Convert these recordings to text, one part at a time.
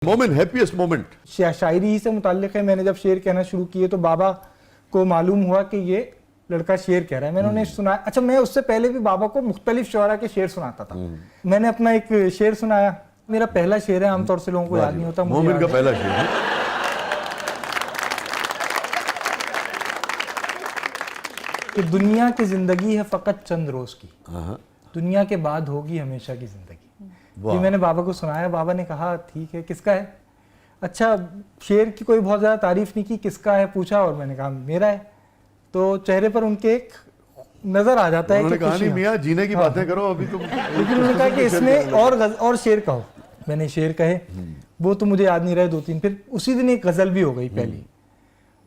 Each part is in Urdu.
مومن ہیپیسٹ مومنٹ شاعری ہی سے متعلق ہے. میں نے جب شعر کہنا شروع کیے تو بابا کو معلوم ہوا کہ یہ لڑکا شعر کہہ رہا ہے. میں نے انہیں سنایا. اچھا میں اس سے پہلے بھی بابا کو مختلف شعراء کے شعر سناتا تھا. میں نے اپنا ایک شعر سنایا. میرا پہلا شعر ہے, عام طور سے لوگوں کو یاد نہیں ہوتا. مومن کا پہلا شعر ہے. کہ دنیا کی زندگی ہے فقط چند روز کی, دنیا کے بعد ہوگی ہمیشہ کی زندگی. یہ میں نے بابا کو سنایا. بابا نے کہا ٹھیک ہے, کس کا ہے؟ اچھا شعر کی کوئی بہت زیادہ تعریف نہیں کی, کس کا ہے پوچھا اور میں نے کہا میرا ہے. تو چہرے پر ان کے ایک نظر آ جاتا ہے کہ کہانی میاں جینے کی باتیں کرو ابھی تم. لیکن انہوں نے کہا کہ اس میں اور شعر کہو. میں نے شعر کہے, وہ تو مجھے یاد نہیں رہے دو تین. پھر اسی دن ایک غزل بھی ہو گئی پہلی,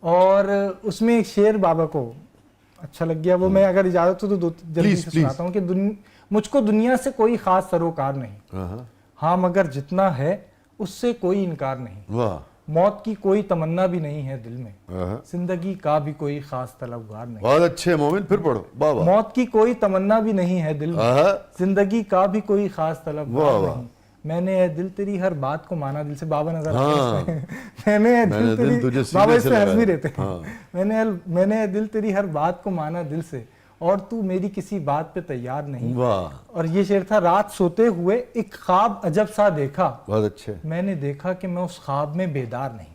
اور اس میں ایک شعر بابا کو اچھا لگ گیا. وہ میں اگر اجازت ہو تو جلدی سے سناتا ہوں. کہ مجھ کو دنیا سے کوئی خاص سروکار نہیں, ہاں مگر جتنا ہے اس سے کوئی انکار نہیں. موت کی کوئی تمنا بھی نہیں ہے دل میں, زندگی کا بھی کوئی خاص طلبگار نہیں. بہت اچھے مومن, پھر پڑھو. موت کی کوئی تمنا بھی نہیں ہے دل میں, زندگی کا بھی کوئی خاص طلبگار نہیں. میں نے اے دل تیری ہر بات کو مانا دل سے. بابا نظر میں نے اے دل تیری, بابا اس میں ہنس بھی رہتے ہیں. میں نے اے دل تیری ہر بات کو مانا دل سے, اور تو میری کسی بات پہ تیار نہیں. اور یہ شعر تھا, رات سوتے ہوئے ایک خواب عجب سا دیکھا, بہت اچھے. میں نے دیکھا کہ میں اس خواب میں بیدار نہیں.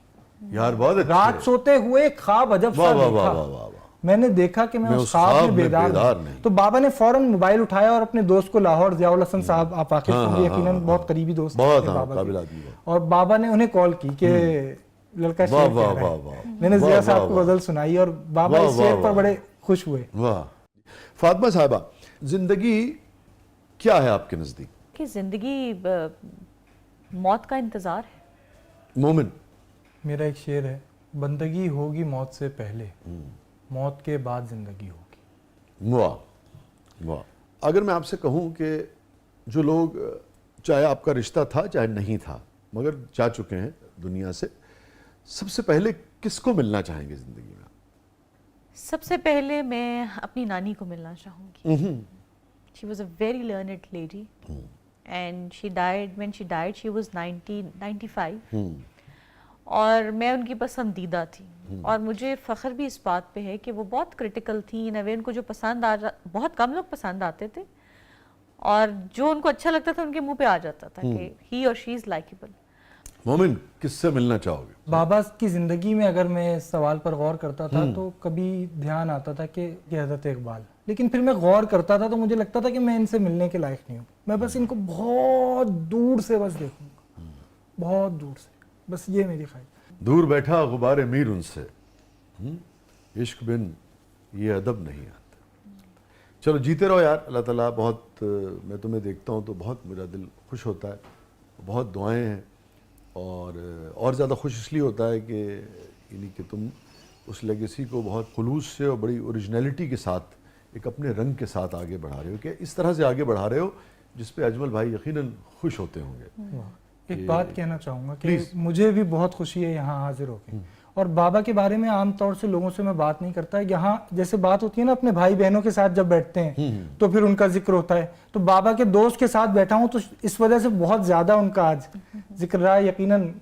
یار بہت اچھے. رات سوتے ہوئے ایک خواب عجب سا دیکھا, میں نے دیکھا کہ میں اس خواب میں بیدار نہیں. تو بابا نے فوراً موبائل اٹھایا اور اپنے دوست کو, لاہور ضیاء الحسن صاحب, آپ واقف ہوں گے یقیناً, بہت قریبی دوست تھے بابا کے, اور بابا نے انہیں کال کی کہ لڑکا شعر کہہ رہا ہے. میں نے ضیاء صاحب کو غزل سنائی اور بابا اس شعر پر بڑے خوش ہوئے. فاطمہ صاحبہ, زندگی کیا ہے آپ کے نزدیک؟ کہ زندگی موت کا انتظار ہے. مومن, میرا ایک شعر ہے, بندگی ہوگی موت سے پہلے, موت کے بعد زندگی ہوگی. واہ واہ. اگر میں آپ سے کہوں کہ جو لوگ, چاہے آپ کا رشتہ تھا چاہے نہیں تھا, مگر جا چکے ہیں دنیا سے, سب سے پہلے کس کو ملنا چاہیں گے زندگی میں؟ سب سے پہلے میں اپنی نانی کو ملنا چاہوں گی. She was a very learned lady and she died, when she died she was 95. اور میں ان کی پسندیدہ تھی, اور مجھے فخر بھی اس بات پہ ہے کہ وہ بہت کرٹیکل تھی. ان کو جو پسند بہت کم لوگ پسند آتے تھے, اور جو ان کو اچھا لگتا تھا ان کے منہ پہ آ جاتا تھا کہ he or she is likable. مومن, کس سے ملنا چاہو گے؟ بابا کی زندگی میں اگر میں اس سوال پر غور کرتا تھا تو کبھی دھیان آتا تھا کہ حضرت اقبال. لیکن پھر میں غور کرتا تھا تو مجھے لگتا تھا کہ میں ان سے ملنے کے لائق نہیں ہوں. میں بس ان کو بہت دور سے بس دیکھوں گا, بہت دور سے, بس یہ میری خواہش. دور بیٹھا غبار میر ان سے, عشق بن یہ ادب نہیں آتا. چلو جیتے رہو یار. اللہ تعالیٰ بہت, میں تمہیں دیکھتا ہوں تو بہت میرا دل خوش ہوتا ہے, بہت دعائیں ہیں, اور زیادہ خوش اس لیے ہوتا ہے کہ یعنی کہ تم اس لیگیسی کو بہت خلوص سے اور بڑی اوریجنلٹی کے ساتھ, ایک اپنے رنگ کے ساتھ آگے بڑھا رہے ہو, کہ اس طرح سے آگے بڑھا رہے ہو جس پہ اجمل بھائی یقیناً خوش ہوتے ہوں گے. ایک بات کہنا چاہوں گا کہ مجھے بھی بہت خوشی ہے یہاں حاضر ہو کے, اور بابا کے بارے میں عام طور سے لوگوں سے میں بات نہیں کرتا. یہاں جیسے بات ہوتی ہے نا اپنے بھائی بہنوں کے ساتھ جب بیٹھتے ہیں تو پھر ان کا ذکر ہوتا ہے, تو بابا کے دوست کے ساتھ بیٹھا ہوں تو اس وجہ سے بہت زیادہ ان کا آج ذکر رہا. یقیناً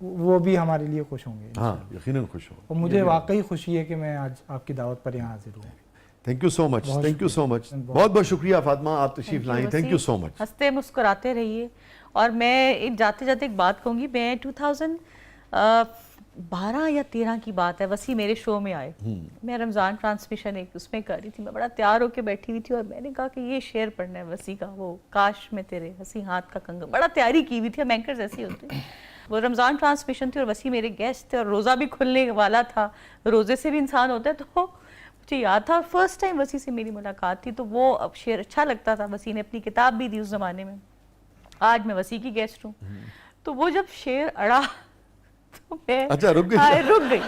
وہ بھی ہمارے لیے خوش ہوں گے. ہاں یقیناً خوش ہوں. اور مجھے واقعی خوشی ہے کہ میں آج آپ کی دعوت پر یہاں حاضر ہوں. Thank you so much, thank you so much, بہت بہت شکریہ فاطمہ, آپ تشریف لائیں. Thank you so much. ہنستے مسکراتے رہیے. اور میں جاتے جاتے ایک بات کہوں گی, میں 2012 یا 13 کی بات ہے, وسیع میرے شو میں آئے. میں رمضان ٹرانسمیشن ایک اس میں کر رہی تھی, میں بڑا تیار ہو کے بیٹھی ہوئی تھی, اور میں نے کہا کہ یہ شعر پڑھنا ہے وسیع کا, وہ کاش میں تیرے ہنسی ہاتھ کا کنگن. بڑا تیاری کی ہوئی تھی, ہم اینکرز ایسے ہوتے ہیں. وہ رمضان ٹرانسمیشن تھی اور وسیع میرے گیسٹ تھے, اور روزہ بھی کھلنے والا تھا, روزے سے بھی انسان ہوتا ہے. تو مجھے یاد تھا فرسٹ ٹائم وسیع سے میری ملاقات تھی, تو وہ اب شعر اچھا لگتا تھا. وسیع نے اپنی کتاب بھی دی اس زمانے میں, آج میں وسیع کی گیسٹ ہوں. تو وہ جب شعر اڑا تو میں رک گئی.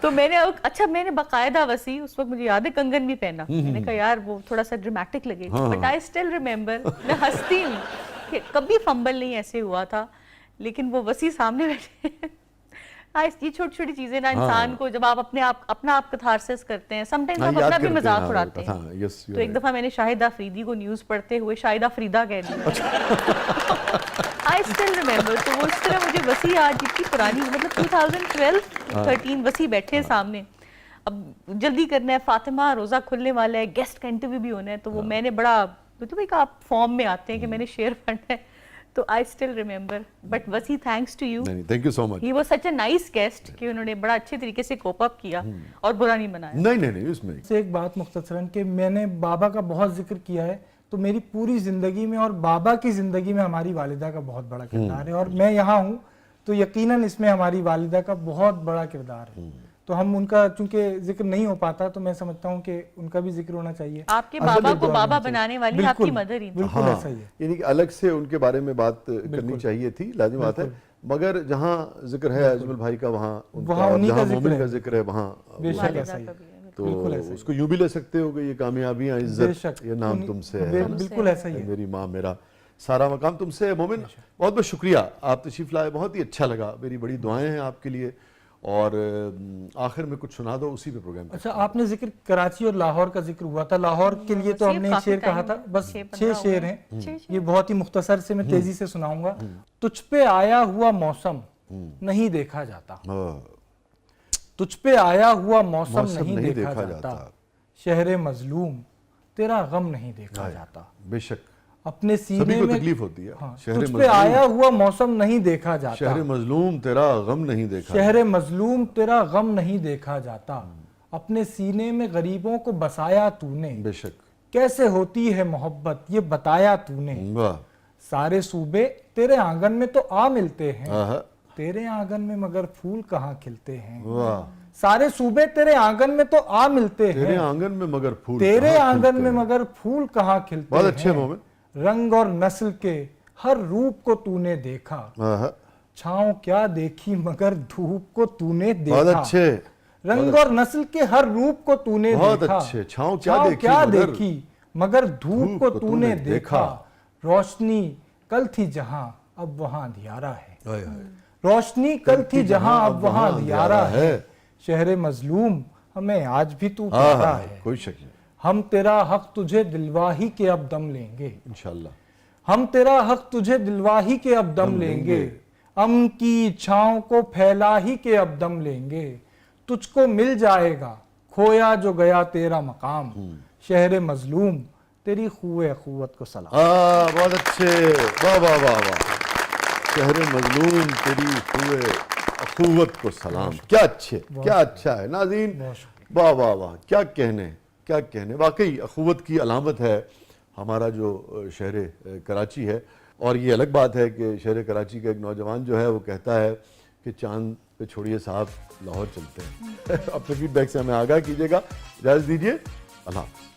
تو میں نے میں نے باقاعدہ وسیع, اس وقت مجھے یاد ہے کنگن بھی پہنا. میں نے کہا یار وہ تھوڑا سا ڈرامیٹک لگے گا, بٹ آئی اسٹل ریمبر, میں ہنستی ہوں کہ کبھی فمبل نہیں ایسے ہوا تھا. لیکن وہ وسیع سامنے بیٹھے, ہاں یہ چھوٹی چھوٹی چیزیں نا انسان کو جب آپ اپنا آپ کتھارسس کرتے ہیں سم ٹائمز ہم اپنا بھی مذاق اڑاتے ہیں. تو ایک دفعہ میں نے شاہد آفریدی کو نیوز پڑھتے ہوئے شاہد آفریدہ کہہ دیا. I still remember. تو وہ اس طرح مجھے وسیع آج اتنی پرانی مطلب 2012-13 وسیع بیٹھے سامنے, اب جلدی کرنا ہے, فاطمہ روزہ کھلنے والا ہے, گیسٹ کا انٹرویو بھی ہونا ہے, تو وہ میں نے بڑا تو ایک آپ فارم میں آتے ہیں کہ میں نے شیئر پڑھنا ہے, تو I still remember. But وسیع thanks to you. Thank you so much. He was such a nice guest کہ انہوں نے بڑا اچھے طریقے سے کوپ اپ کیا اور برا نہیں بنایا. نہیں اس میں سے ایک بات مختصراً کہ میں نے بابا کا بہت ذکر کیا ہے, تو میری پوری زندگی میں اور بابا کی زندگی میں ہماری والدہ کا بہت بڑا کردار ہے, اور میں یہاں ہوں تو یقیناً اس میں ہماری والدہ کا بہت بڑا کردار ہے. تو ہم ان کا چونکہ ذکر نہیں ہو پاتا تو میں سمجھتا ہوں کہ ان کا بھی ذکر ہونا چاہیے. آپ کے بابا کو بابا بنانے والی آپ کی مدر ہی. بالکل ایسا ہی ہے, یعنی کہ الگ سے ان کے بارے میں بات کرنی چاہیے تھی, لازم بات ہے, مگر جہاں ذکر ہے اجمل بھائی کا وہاں جہاں مومن کا ذکر ہے وہاں بے شک ایسا ہی ہے. تو اس کو یوں بھی لے سکتے ہو کہ یہ کامیابیاں, عزت, یہ نام تم سے ہے, بالکل ایسا ہی ہے. میری ماں میرا سارا مقام تم سے ہے. مومن بہت بہت شکریہ, آپ تشریف لائے, بہت ہی اچھا لگا, میری بڑی دعائیں ہیں آپ کے لیے, اور آخر میں کچھ سنا دو اسی پہ پروگرام. اچھا آپ نے ذکر کراچی اور لاہور کا ذکر ہوا تھا, لاہور کے لیے تو ہم نے ایک شعر کہا تھا, بس 6 شعر ہیں, یہ بہت ہی مختصر سے میں تیزی سے سناؤں گا. تجھ پہ آیا ہوا موسم نہیں دیکھا جاتا, تجھ پہ آیا ہوا موسم نہیں دیکھا جاتا, شہر مظلوم تیرا غم نہیں دیکھا جاتا. بے شک اپنے سینے سبھی کو میں تکلیف ہوتی ہے. تجھ پہ آیا ہوا موسم نہیں دیکھا جاتا, شہر مظلوم تیرا غم نہیں دیکھا, شہر مظلوم تیرا غم نہیں دیکھا جاتا, اپنے سینے میں غریبوں کو بسایا تو نے, بے شک کیسے ہوتی ہے محبت یہ بتایا تو نے, سارے صوبے تیرے آنگن میں تو آ ملتے ہیں, تیرے آنگن میں مگر پھول کہاں کھلتے ہیں, سارے صوبے تیرے آنگن میں تو آ ملتے ہیں, تیرے آنگن میں مگر پھول, تیرے آنگن میں مگر پھول کہاں کھلتے ہیں. بہت اچھے مومن. رنگ اور نسل کے ہر روپ کو تو نے دیکھا, چھاؤں کیا دیکھی مگر دھوپ کو تو نے دیکھا. بہت اچھے. رنگ اور نسل کے ہر روپ کو تو نے دیکھا, بہت اچھے. چھاؤں کیا دیکھی مگر دھوپ کو تو نے دیکھا, روشنی کل تھی جہاں اب وہاں اندھیارا ہے, روشنی کل تھی جہاں اب وہاں اندھیارا ہے, شہر مظلوم ہمیں آج بھی تو پیارا ہے, کوئی شک نہیں, ہم تیرا حق تجھے دلواہی کے اب دم لیں گے, انشاءاللہ ہم تیرا حق تجھے دلواہی کے اب دم لیں گے, امن کی چھاؤں کو پھیلا ہی کے اب دم لیں گے, تجھ کو مل جائے گا کھویا جو گیا تیرا مقام, شہر مظلوم تیری خوئے اخوت کو سلام. بہت اچھے, واہ واہ واہ واہ, شہر مظلوم تیری خوئے اخوت کو سلام. کیا اچھے, کیا اچھا ہے ناظرین, واہ واہ واہ, کیا کہنے, کیا کہنے. واقعی اخوت کی علامت ہے ہمارا جو شہر کراچی ہے, اور یہ الگ بات ہے کہ شہر کراچی کا ایک نوجوان جو ہے وہ کہتا ہے کہ چاند پہ چھوڑیے صاحب لاہور چلتے ہیں. اپنے فیڈ بیک سے ہمیں آگاہ کیجیے گا, اجازت دیجیے, اللہ حافظ.